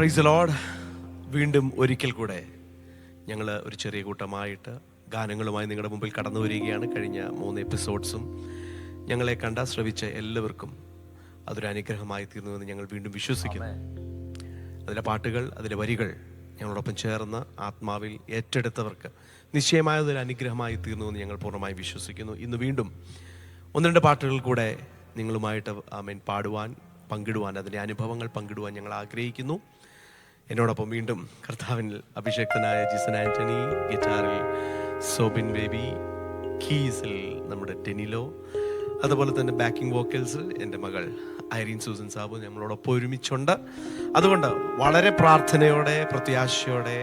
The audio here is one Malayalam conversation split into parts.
Praise the Lord. വീണ്ടും ഒരിക്കൽ കൂടെ ഞങ്ങൾ ഒരു ചെറിയ കൂട്ടമായിട്ട് ഗാനങ്ങളുമായി നിങ്ങളുടെ മുമ്പിൽ കടന്നു വരികയാണ്. കഴിഞ്ഞ 3 എപ്പിസോഡ്സും ഞങ്ങളെ കണ്ട ശ്രവിച്ച എല്ലാവർക്കും അതൊരു അനുഗ്രഹമായി തീർന്നുവെന്ന് ഞങ്ങൾ വീണ്ടും വിശ്വസിക്കുന്നു. അതിലെ പാട്ടുകൾ, അതിലെ വരികൾ ഞങ്ങളോടൊപ്പം ചേർന്ന് ആത്മാവിൽ ഏറ്റെടുത്തവർക്ക് നിശ്ചയമായ ഒരു അനുഗ്രഹമായി തീർന്നുവെന്ന് ഞങ്ങൾ പൂർണ്ണമായി വിശ്വസിക്കുന്നു. ഇന്ന് വീണ്ടും 1-2 പാട്ടുകൾ കൂടെ നിങ്ങളുമായിട്ട് പാടുവാൻ, പങ്കിടുവാൻ, അതിൻ്റെ അനുഭവങ്ങൾ പങ്കിടുവാൻ ഞങ്ങൾ ആഗ്രഹിക്കുന്നു. എന്നോടൊപ്പം വീണ്ടും കർത്താവിൽ അഭിഷേക്തനായ ജിസൺ ആൻ്റണി, ഗിറ്റാറിൽ സോബിൻ ബേബി, കീസിൽ നമ്മുടെ ടെനിലോ, അതുപോലെ തന്നെ ബാക്കിംഗ് വോക്കൽസിൽ എൻ്റെ മകൾ ഐറീൻ സൂസൻ സാബു നമ്മളോടൊപ്പം ഒരുമിച്ചുണ്ട്. അതുകൊണ്ട് വളരെ പ്രാർത്ഥനയോടെ, പ്രത്യാശയോടെ,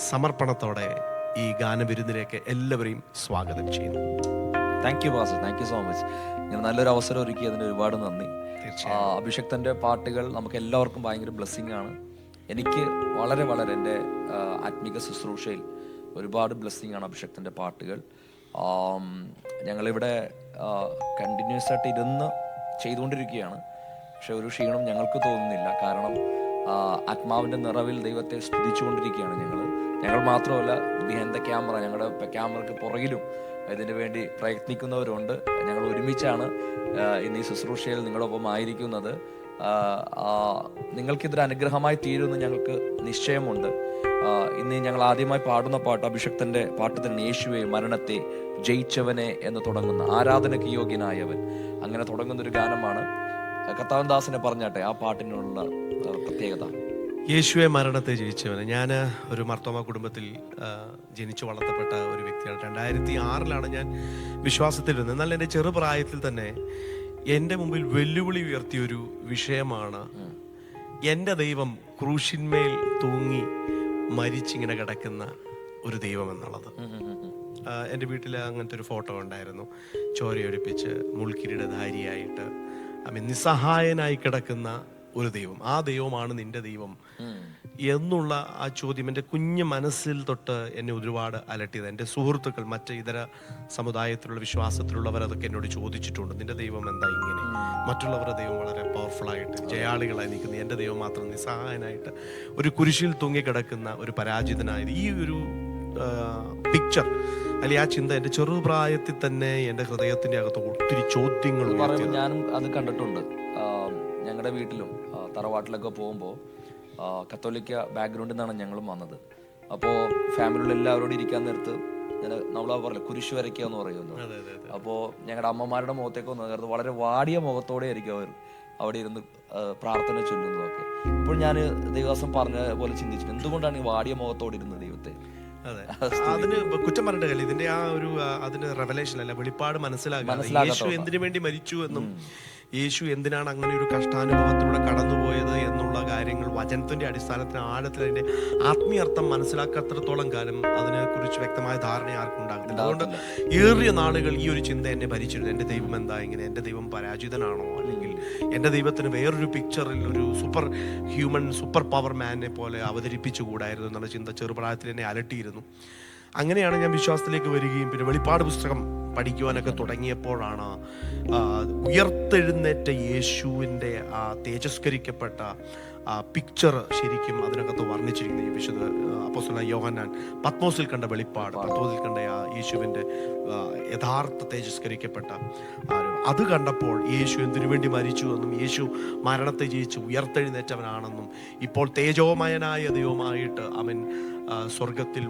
സമർപ്പണത്തോടെ ഈ ഗാനവിരുന്നിലേക്ക് എല്ലാവരെയും സ്വാഗതം ചെയ്യുന്നു. Thank you pastor, thank you so much. ഇങ്ങനെ നല്ലൊരു അവസരം ഒരുക്കി അതിന് ഒരുപാട് നന്ദി. അഭിഷേക്തൻ്റെ പാട്ടുകൾ നമുക്ക് എല്ലാവർക്കും ഭയങ്കര ബ്ലെസ്സിങ് ആണ്. എനിക്ക് വളരെ വളരെ എൻ്റെ ആത്മീക ശുശ്രൂഷയിൽ ഒരുപാട് ബ്ലെസ്സിങ് ആണ് അഭിഷേക്തൻ്റെ പാട്ടുകൾ. ഞങ്ങളിവിടെ കണ്ടിന്യൂസ് ആയിട്ട് ഇരുന്ന് ചെയ്തുകൊണ്ടിരിക്കുകയാണ്. പക്ഷെ ഒരു ക്ഷീണം ഞങ്ങൾക്ക് തോന്നുന്നില്ല. കാരണം ആത്മാവിൻ്റെ നിറവിൽ ദൈവത്തെ സ്തുതിച്ചുകൊണ്ടിരിക്കുകയാണ് ഞങ്ങൾ മാത്രമല്ല, ബിഹൈൻഡ് ദ ക്യാമറ, ഞങ്ങളുടെ ക്യാമറയ്ക്ക് പുറകിലും ഇതിനു വേണ്ടി പ്രയത്നിക്കുന്നവരുണ്ട്. ഞങ്ങൾ ഒരുമിച്ചാണ് ഇന്ന് ഈ ശുശ്രൂഷയിൽ നിങ്ങളൊപ്പം ആയിരിക്കുന്നത്. നിങ്ങൾക്കിതൊരു അനുഗ്രഹമായി തീരുമെന്ന് ഞങ്ങൾക്ക് നിശ്ചയമുണ്ട്. ഇന്ന് ഞങ്ങൾ ആദ്യമായി പാടുന്ന പാട്ട് അഭിഷേക്തൻ്റെ പാട്ട് തന്നെ, യേശുവേ മരണത്തെ ജയിച്ചവനെ എന്ന് തുടങ്ങുന്ന, ആരാധനയ്ക്ക് യോഗ്യനായവൻ, അങ്ങനെ തുടങ്ങുന്നൊരു ഗാനമാണ്. കർത്താവൻ ദാസിനെ പറഞ്ഞാട്ടെ ആ പാട്ടിനുള്ള പ്രത്യേകത. യേശുവെ മരണത്തെ ജയിച്ചവന്. ഞാൻ ഒരു മർത്തോമ കുടുംബത്തിൽ ജനിച്ചു വളർത്തപ്പെട്ട ഒരു വ്യക്തിയാണ്. 2006 ഞാൻ വിശ്വാസത്തിലിരുന്നത്. എന്നാൽ എൻ്റെ ചെറുപ്രായത്തിൽ തന്നെ എൻ്റെ മുമ്പിൽ വെല്ലുവിളി ഉയർത്തിയൊരു വിഷയമാണ് എൻ്റെ ദൈവം ക്രൂശിന്മേൽ തൂങ്ങി മരിച്ചിങ്ങനെ കിടക്കുന്ന ഒരു ദൈവം എന്നുള്ളത്. എൻ്റെ വീട്ടിൽ അങ്ങനത്തെ ഒരു ഫോട്ടോ ഉണ്ടായിരുന്നു. ചോരയൊലിപ്പിച്ച് മുൾക്കിരീടധാരിയായിട്ട് നിസ്സഹായനായി കിടക്കുന്ന ഒരു ദൈവം. ആ ദൈവമാണ് നിന്റെ ദൈവം എന്നുള്ള ആ ചോദ്യം എൻ്റെ കുഞ്ഞു മനസ്സിൽ തൊട്ട് എന്നെ ഒരുപാട് അലട്ടിയത്. എൻ്റെ സുഹൃത്തുക്കൾ, മറ്റ് ഇതര സമുദായത്തിലുള്ള വിശ്വാസത്തിലുള്ളവർ അതൊക്കെ എന്നോട് ചോദിച്ചിട്ടുണ്ട്. നിന്റെ ദൈവം എന്താ ഇങ്ങനെ? മറ്റുള്ളവരുടെ ദൈവം വളരെ പവർഫുള്ളായിട്ട് ജയാളികളായി നിൽക്കുന്ന, എൻ്റെ ദൈവം മാത്രം നിസ്സഹായനായിട്ട് ഒരു കുരിശിൽ തൂങ്ങിക്കിടക്കുന്ന ഒരു പരാജിതനായത്. ഈ ഒരു പിക്ചർ അല്ലെങ്കിൽ ആ ചിന്ത എൻ്റെ ചെറുപ്രായത്തിൽ തന്നെ എൻ്റെ ഹൃദയത്തിൻ്റെ അകത്ത് ഒത്തിരി ചോദ്യങ്ങൾ. ഞാനും അത് കണ്ടിട്ടുണ്ട്. ഞങ്ങളുടെ വീട്ടിലും തറവാട്ടിലൊക്കെ പോകുമ്പോൾ കത്തോലിക്ക ബാക്ക്ഗ്രൗണ്ടിൽ നിന്നാണ് ഞങ്ങളും വന്നത്. അപ്പോൾ ഫാമിലിയുള്ള എല്ലാവരോടും ഇരിക്കാൻ നേരത്ത് നമ്മളാ പറയില്ല, കുരിശ് വരയ്ക്കുക എന്ന് പറയുന്നു. അപ്പോൾ ഞങ്ങളുടെ അമ്മമാരുടെ മുഖത്തേക്ക് വന്നത് വളരെ വാടിയ മുഖത്തോടെ ആയിരിക്കും അവർ അവിടെ ഇരുന്ന് പ്രാർത്ഥന ചൊല്ലുന്നതൊക്കെ. ഇപ്പോൾ ഞാൻ ദൈവദാസൻ പറഞ്ഞ പോലെ ചിന്തിച്ചു, എന്തുകൊണ്ടാണ് ഈ വാടിയ മുഖത്തോടെ ഇരുന്നത് ദൈവത്തെ? അതെ, അതിന് കുറ്റം പറഞ്ഞിട്ട് കളി. ഇതിന്റെ ആ ഒരു അതിന് റെവലേഷൻ അല്ല, വെളിപ്പാട് മനസ്സിലാക്കുക. യേശു എന്തിനു വേണ്ടി മരിച്ചു എന്നും യേശു എന്തിനാണ് അങ്ങനെ ഒരു കഷ്ടാനുഭവത്തിലൂടെ കടന്നുപോയത് എന്നുള്ള കാര്യങ്ങൾ വചനത്തിന്റെ അടിസ്ഥാനത്തിന് ആഴത്തിൽ അതിന്റെ ആത്മീയർത്ഥം മനസ്സിലാക്കാത്തിടത്തോളം കാലം അതിനെക്കുറിച്ച് വ്യക്തമായ ധാരണ ആർക്കും ഉണ്ടാകത്തില്ല. അതുകൊണ്ട് ഏറിയ നാളുകൾ ഈ ഒരു ചിന്ത എന്നെ ഭരിച്ചിരുന്നു. എൻ്റെ ദൈവം എന്താ ഇങ്ങനെ? എൻ്റെ ദൈവം പരാജിതനാണോ? അല്ലെങ്കിൽ എൻ്റെ ദൈവത്തിന് വേറൊരു പിക്ചറിൽ ഒരു സൂപ്പർ പവർ മാനെ പോലെ അവതരിപ്പിച്ചുകൂടായിരുന്നു എന്നുള്ള ചിന്ത ചെറുപ്രായത്തിൽ എന്നെ അലട്ടിയിരുന്നു. അങ്ങനെയാണ് ഞാൻ വിശ്വാസത്തിലേക്ക് വരികയും പിന്നെ വെളിപ്പാട് പുസ്തകം പഠിക്കുവാനൊക്കെ തുടങ്ങിയപ്പോഴാണ് ഉയർത്തെഴുന്നേറ്റ യേശുവിൻ്റെ ആ തേജസ്കരിക്കപ്പെട്ട ആ പിക്ചർ ശരിക്കും അതിനകത്ത് വർണ്ണിച്ചിരിക്കുന്നത്. ഈ വിശുദ്ധ അപ്പോസ്തലനായ യോഹന്നാൻ പത്മോസിൽ കണ്ട വെളിപ്പാട്, പത്മോസിൽ കണ്ട ആ യേശുവിൻ്റെ യഥാർത്ഥ തേജസ്കരിക്കപ്പെട്ട അത് കണ്ടപ്പോൾ യേശു എന്തിനു വേണ്ടി മരിച്ചു എന്നും യേശു മരണത്തെ ജയിച്ച് ഉയർത്തെഴുന്നേറ്റവനാണെന്നും ഇപ്പോൾ തേജോമയനായ ദൈവമായിട്ട് അവൻ സ്വർഗത്തിൽ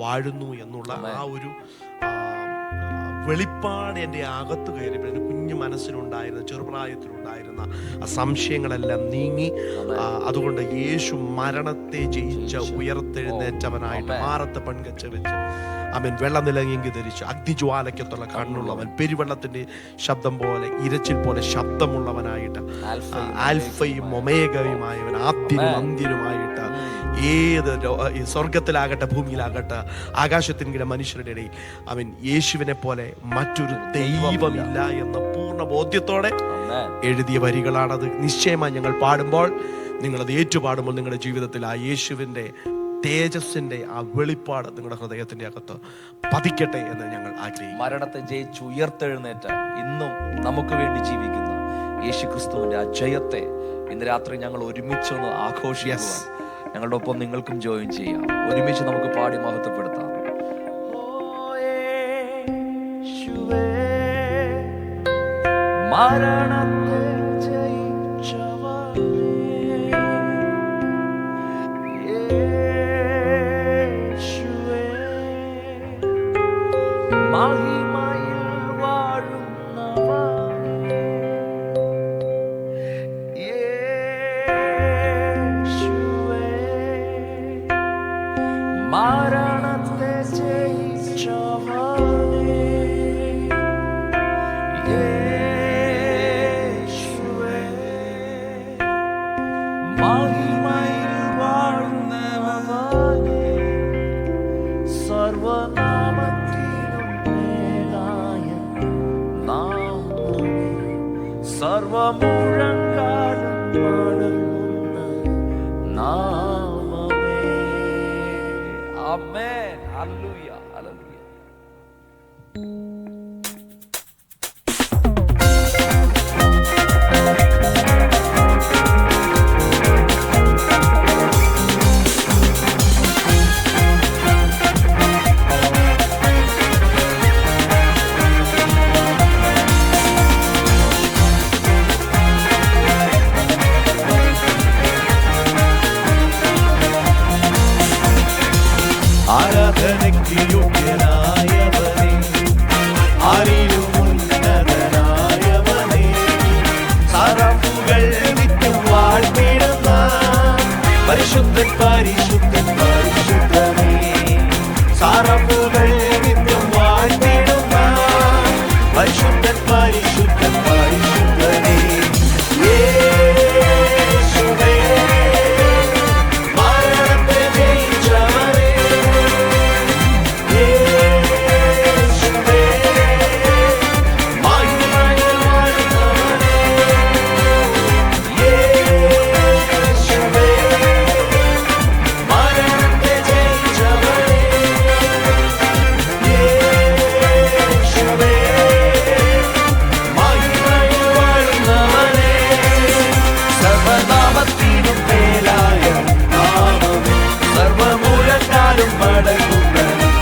വാഴുന്നു എന്നുള്ള ആ ഒരു വെളിപ്പാട് എൻ്റെ അകത്ത് കയറിയപ്പോൾ എൻ്റെ കുഞ്ഞു മനസ്സിലുണ്ടായിരുന്ന, ചെറുപ്രായത്തിലുണ്ടായിരുന്ന ആ സംശയങ്ങളെല്ലാം നീങ്ങി. അതുകൊണ്ട് യേശു മരണത്തെ ജയിച്ച ഉയർത്തെഴുന്നേറ്റവനായിട്ട് മാറത്തെ പൺകച്ച വെച്ച് അവൻ വെള്ളനിലയെങ്കി ധരിച്ച് അഗ്നിജ്വാലയ്ക്കത്തുള്ള കണ്ണുള്ളവൻ, പെരുവെള്ളത്തിന്റെ ശബ്ദം പോലെ, ഇരച്ചിൽ പോലെ ശബ്ദമുള്ളവനായിട്ട്, ആൽഫയും ഒമേഗയുമായവൻ, ആദ്യനും അന്ത്യനുമായിട്ട്, ഏത് സ്വർഗത്തിലാകട്ടെ ഭൂമിയിലാകട്ടെ ആകാശത്തിൻകിടെ മനുഷ്യരുടെ ഇടയിൽ അവൻ യേശുവിനെ പോലെ മറ്റൊരു ദൈവമില്ല എന്ന പൂർണ്ണ ബോധ്യത്തോടെ എഴുതിയ വരികളാണത്. നിശ്ചയമായി ഞങ്ങൾ പാടുമ്പോൾ, നിങ്ങളത് ഏറ്റുപാടുമ്പോൾ നിങ്ങളുടെ ജീവിതത്തിൽ ആ യേശുവിൻ്റെ തേജസ്സിന്റെ ആ വെളിപ്പാട് നിങ്ങളുടെ ഹൃദയത്തിന്റെ അകത്ത് പതിക്കട്ടെ എന്ന് ഞങ്ങൾ ആഗ്രഹിക്കുന്നു. മരണത്തെ ജയിച്ച് ഉയർത്തെഴുന്നേറ്റ ഇന്നും നമുക്ക് വേണ്ടി ജീവിക്കുന്ന യേശുക്രിസ്തുവിന്റെ ആ ജയത്തെ ഇന്ന് രാത്രി ഞങ്ങൾ ഒരുമിച്ചൊന്ന് ആഘോഷിക്കുക. ഞങ്ങളുടെ ഒപ്പം നിങ്ങൾക്കും ജോയിൻ ചെയ്യാം. ഒരുമിച്ച് നമുക്ക് പാടി മഹത്വപ്പെടുത്താം. മരണത്തെ ജയിച്ചവനേ, യേശുവേ, മഹിമയിൽ വാഴുന്നവനേ, യേശുവേ, മരണത്തെ ജയിച്ചവനേ, മഹിമയിൽ വാഴുന്നവനേ, സർവനാമത്തിനും മേലായ നാമമേ, സർവമുഴങ്കാലും വണങ്ങുന്ന നാമമേ. ആമേൻ. Hallelujah, hallelujah. ആരാധനയ്ക്ക് യോഗ്യനായവനേ, ആരിലും ഉന്നതനായവനേ, സാറാഫുകൾ നിത്യം വാഴ്ത്തിടുന്ന പരിശുദ്ധൻ പരിശുദ്ധൻ പരിശുദ്ധനേ, സാറാഫുകൾ നിത്യം വാഴ്ത്തിടുന്ന പരിശുദ്ധൻ പരിശുദ്ധൻ പരിശുദ്ധനേ, യേശുവേ, മരണത്തെ ജയിച്ചവനേ, യേശുവേ, മഹിമയിൽ വാഴുന്നവനേ, യേശുവേ, മരണത്തെ ജയിച്ചവനേ, യേശുവേ, മഹിമയിൽ വാഴുന്നവനേ, സർവനാമത്തിനും മേലായ നാമമേ, സർവമുഴങ്കാലും മടങ്ങുന്ന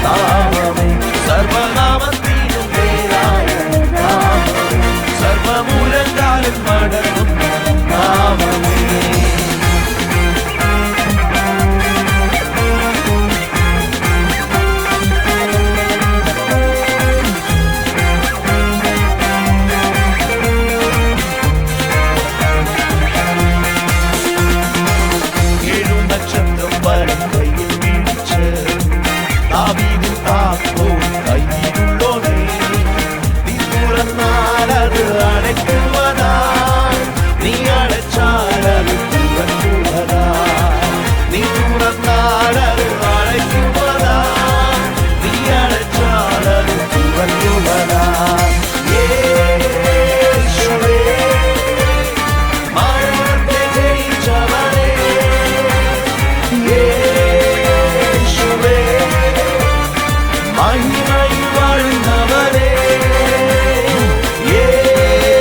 നാമമേ, സർവനാമത്തിനും മേലായ നാമമേ, സർവമുഴങ്കാലും മടങ്ങുന്ന നാമമേ. ഏഴു നക്ഷത്രം വരം കയ്യിൽ പിടിച്ച് ദാവീദിൻ താക്കോൽ കയ്യിലുള്ളോനേ, നീ തുറന്നാലത് അടയ്ക്കുവതാ, നീ അടച്ചാലത് തുറക്കുവതാ, നീ തുറന്നാലത് അടയ്ക്കുവതാ, നീ അടച്ചാലത് തുറക്കുവതാ, യേശുവേ, മരണത്തെ ജയിച്ചവനേ, യേശുവേ, മഹിമയിൽ വാഴുന്നവനേ, യേശുവേ,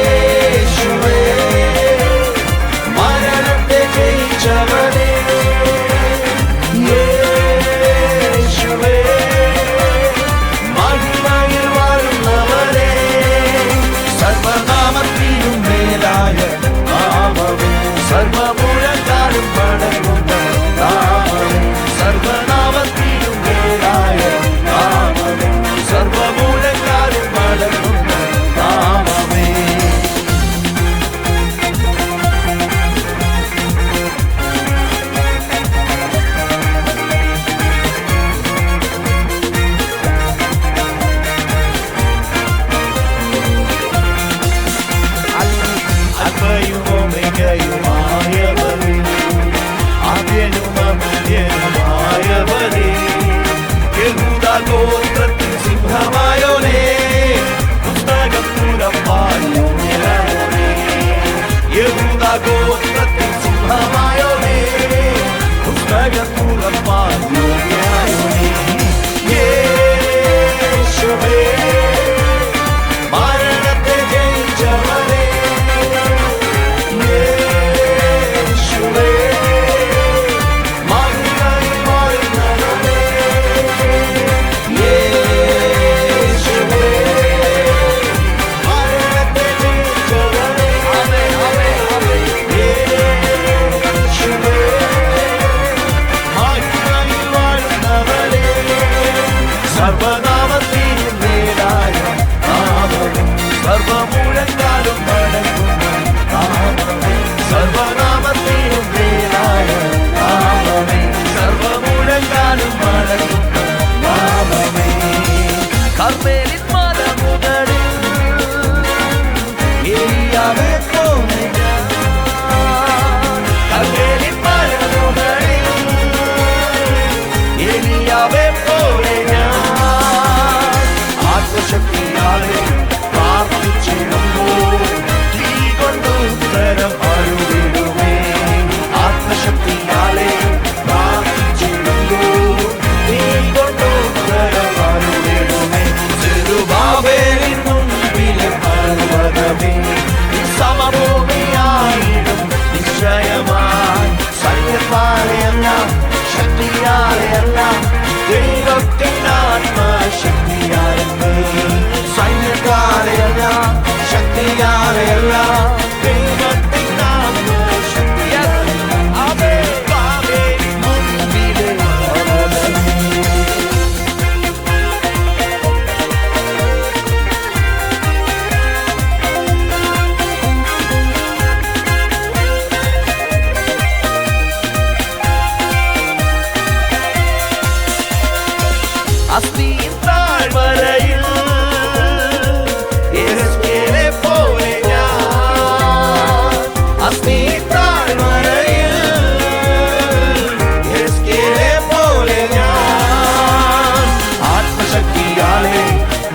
സർവനാമത്തിനും മേലായ നാമമേ, സർവമുഴങ്കാലും വണങ്ങുന്ന നാമമേ, സർവനാമത്തിനും മേലായ നാമമേ, സർവമുഴങ്കാലും വണങ്ങുന്ന നാമമേ. കർമ്മേലിൻ മലമുകളിൽ ഏലിയാവെ പോലെ ഞാൻ, കർമ്മേലിൻ മലമുകളിൽ ഏലിയാവെ പോലെ ഞാൻ, ആത്മശക്തിയാലെ പ്രാർത്ഥിച്ചിടുമ്പോൾ തീ കൊണ്ട് ഉത്തരം അരുളിടുമേ. ആത്മശക്തിയാലെ പ്രാർത്ഥിച്ചിടുമ്പോൾ തീ കൊണ്ട് ഉത്തരം അരുളിടുമേ. ചെറുബാബേലിൻ മുൻപിലെ പർവ്വതമേ, നീ സമഭൂമിയായിടും നിശ്ചയമായി. സൈന്യത്താലെയല്ല ശക്തിയാലെയല്ല, ദൈവത്തിനാത്മശക്തിയാലെന്ന്. സൈന്യത്താലെയല്ല ശക്തിയാലെയല്ല, ദൈവത്തിനാത്മശക്തിയാലെന്ന്. ബാബേലിൻ മുൻപിലെ പർവ്വതമേ. അസ്ഥിയിൻ താഴ്വരയിൽ യെഹെസ്കേലെ പോലെ ഞാൻ, അസ്ഥിയിൻ താഴ്വരയിൽ യെഹെസ്കേലെ പോലെ ഞാൻ, ആത്മശക്തിയാലെ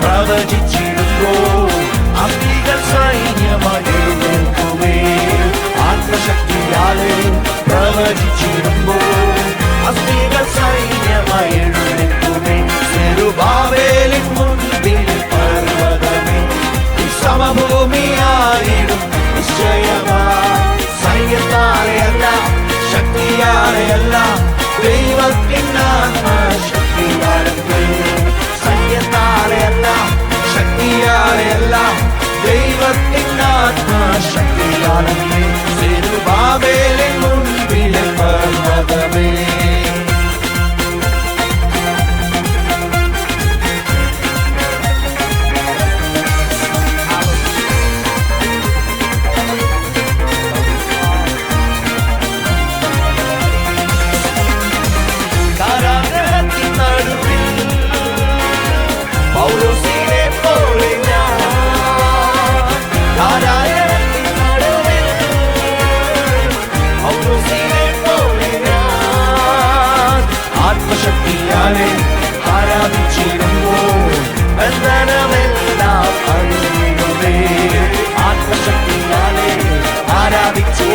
പ്രവചിച്ചിടുമ്പോൾ അസ്ഥികൾ സൈന്യമായി എഴുന്നേൽക്കുമേ. ആത്മശക്തിയാലെ പ്രവചിച്ചിടുമ്പോൾ അസ്ഥികൾ സൈന്യമായി എഴുന്നേൽക്കുമേ. ചെറുബാബേലിൻ മുൻപിൽ പർവ്വതമേ, നീ സമഭൂമിയായിടും നിശ്ചയമായി. സൈന്യത്താലെയല്ല ശക്തിയാലെയല്ല, ദൈവത്തിനാത്മശക്തിയാലെന്ന്. സൈന്യത്താലെയല്ല ശക്തിയാലെയല്ല, ദൈവത്തിനാത്മശക്തിയാലെന്ന്. ചെറുബാബേലിൻ മുൻപിലെ പർവ്വതമേ. കാരാഗൃഹത്തിൻ നടുവിൽ പൗലോസിനെ പോലെ ഞാൻ, കാരാഗൃഹത്തിൻ നടുവിൽ പൗലോസിനെ പോലെ ഞാൻ, ആത്മശക്തിയാലെ ആരാധിച്ചിടുമ്പോൾ ബന്ധനമെല്ലാം അഴിഞ്ഞിടുമേ. ആത്മശക്തിയാലെ ആരാധിച്ചു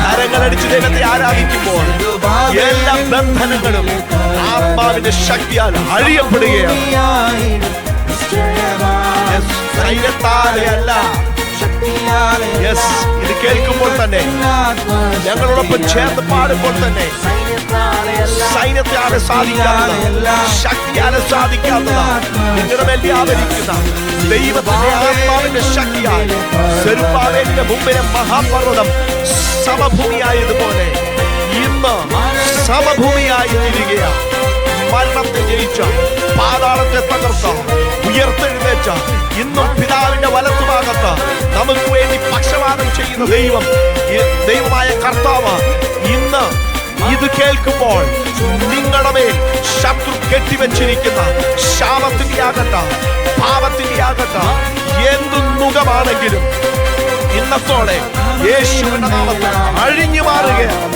കരങ്ങളടിച്ച് ദൈവത്തെ ആരാധിക്കുമ്പോൾ എല്ലാ ബന്ധനങ്ങളും ആത്മാവിന്റെ ശക്തിയാൽ അഴിയപ്പെടുകയാണ്. സൈന്യത്താലെയല്ല, യെസ്, ഇത് കേൾക്കുമ്പോൾ തന്നെ ഞങ്ങളോടൊപ്പം ചേർന്ന് പാടുമ്പോൾ തന്നെ സൈന്യത്താലെ സാധിക്കാത്തത്, ശക്തിയാലെ സാധിക്കാത്തത് നിങ്ങളുടെ മേൽ വ്യാപരിക്കുന്ന ദൈവത്തിന്റെ ആത്മാവിന്റെ ശക്തിയാൽ സെരുബ്ബാബേലിന്റെ മുമ്പിലെ മഹാപർവ്വതം സമഭൂമിയായതുപോലെ ഇന്ന് സമഭൂമിയായി തീരുകയാണ്. മരണത്തെ ജയിച്ച, പാതാളത്തെ തകർത്ത, ഉയർത്തെഴുന്നേറ്റ, ഇന്നും പിതാവിന്റെ വലത്തുഭാഗത്ത് നമുക്ക് വേണ്ടി പക്ഷപാതം ചെയ്യുന്ന ദൈവമായ കർത്താവ് ഇന്ന് ഇത് കേൾക്കുമ്പോൾ നിങ്ങളുടെ മേൽ ശത്രു കെട്ടിവെച്ചിരിക്കുന്ന ശാപത്തിന്റെ ആകട്ടെ, പാപത്തിന്റെ ആകട്ടെ, എന്തു മുഖമാണെങ്കിലും ഇന്നത്തോടെ യേശുവിന്റെ നാമത്തിൽ അഴിഞ്ഞു മാറുകയാണ്.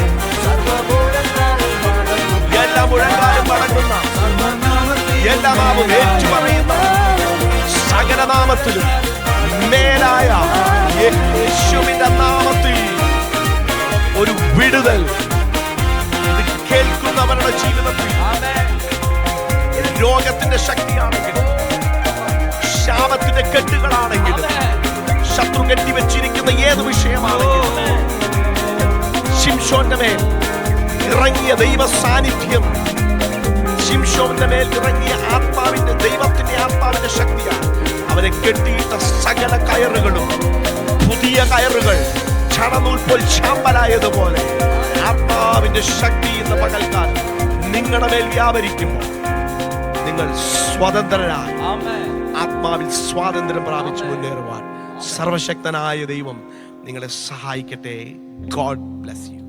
എല്ലാ മുഴങ്കാലും മടങ്ങുന്ന, എല്ലാ നാമം ഏറ്റുപറയുന്ന സകല നാമത്തിലും മേലായ യേശുവിന്റെ നാമത്തിൽ ഒരു വിടുതൽ ഇത് കേൾക്കുന്നവരുടെ ജീവിതത്തിൽ. രോഗത്തിന്റെ ശക്തിയാണെങ്കിലും, ശാപത്തിന്റെ കെട്ടുകളാണെങ്കിലും, ശത്രു കെട്ടിവെച്ചിരിക്കുന്ന ഏത് വിഷയമാണെങ്കിലും, ശിംശോന്റെ മേൽ ഇറങ്ങിയ ദൈവ സാന്നിധ്യം, ശിംശോന്റെ മേൽ ഇറങ്ങിയ ആത്മാവിന്റെ, ദൈവത്തിന്റെ ആത്മാവിന്റെ ശക്തിയാണ് അവരെ കെട്ടിയിട്ട സകല കയറുകളും പുതിയ കയറുകൾ ചടനൂൽ പോൽ ചാമ്പലായതുപോലെ ആത്മാവിന്റെ ശക്തി ഇന്ന് പകൽക്കാലം നിങ്ങളുടെ മേൽ വ്യാപരിക്കുമ്പോൾ നിങ്ങൾ സ്വതന്ത്രരായി ആമേൻ. ആത്മാവിൽ സ്വാതന്ത്ര്യം പ്രാപിച്ചു മുന്നേറുവാൻ സർവശക്തനായ ദൈവം നിങ്ങളെ സഹായിക്കട്ടെ. God bless you.